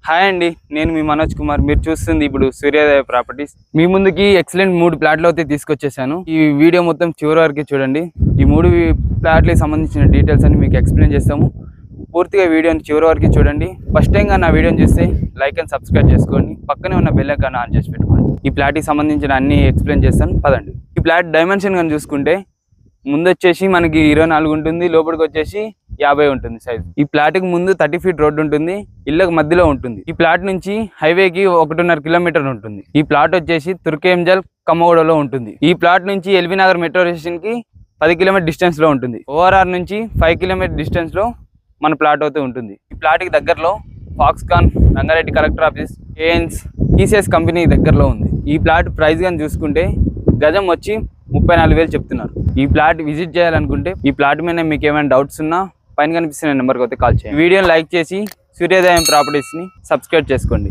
Hi అండి, నేను మీ మనోజ్ కుమార్. మీరు చూస్తుంది ఇప్పుడు సూర్యోదయ ప్రాపర్టీస్. మీ ముందుకి ఎక్సలెంట్ 3 ప్లాట్లు అయితే తీసుకొచ్చేసాను. ఈ వీడియో మొత్తం చివరి వరకు చూడండి. ఈ 3 ప్లాట్లకు సంబంధించిన డీటెయిల్స్ అన్ని మీకు ఎక్స్ప్లెయిన్ చేస్తాము. పూర్తిగా వీడియోని చివరి వరకు చూడండి. ఫస్ట్ టైంగా నా వీడియోని చూస్తే లైక్ అండ్ సబ్స్క్రైబ్ చేసుకోండి. పక్కనే ఉన్న బెల్ ఐకాన్ ఆన్ చేసి పెట్టుకోండి. ఈ ప్లాట్కి సంబంధించిన అన్ని ఎక్స్ప్లెయిన్ చేస్తాను, పదండి. ఈ ప్లాట్ డైమెన్షన్ కానీ చూసుకుంటే ముందు వచ్చేసి మనకి 24 ఉంటుంది, లోపలికి వచ్చేసి 50 ఉంటుంది సైజ్. ఈ ప్లాట్ కి ముందు 30 ఫీట్ రోడ్ ఉంటుంది, ఇళ్ళకి మధ్యలో ఉంటుంది. ఈ ప్లాట్ నుంచి హైవేకి 1.5 కిలోమీటర్ ఉంటుంది. ఈ ప్లాట్ వచ్చేసి తుర్కేంజల్ కమ్మగూడలో ఉంటుంది. ఈ ప్లాట్ నుంచి ఎల్బీ నగర్ మెట్రో స్టేషన్ కి 10 కిలోమీటర్ డిస్టెన్స్ లో ఉంటుంది. ఓఆర్ఆర్ నుంచి 5 కిలోమీటర్ డిస్టెన్స్ లో మన ప్లాట్ అయితే ఉంటుంది. ఈ ప్లాట్ కి దగ్గరలో ఫాక్స్కాన్, రంగారెడ్డి కలెక్టర్ ఆఫీస్, ఏఎన్స్, టీసీఎస్ కంపెనీ దగ్గరలో ఉంది. ఈ ప్లాట్ ప్రైస్ కానీ చూసుకుంటే గజం వచ్చి 34,000 చెప్తున్నారు. ఈ ప్లాట్ విజిట్ చేయాలనుకుంటే ఈ ప్లాట్ మీద మీకు ఏమైనా డౌట్స్ ఉన్నా పైన కనిపిస్తున్న నెంబర్కి అయితే కాల్ చేయండి. వీడియోని లైక్ చేసి సూర్యోదయం ప్రాపర్టీస్ని సబ్స్క్రైబ్ చేసుకోండి.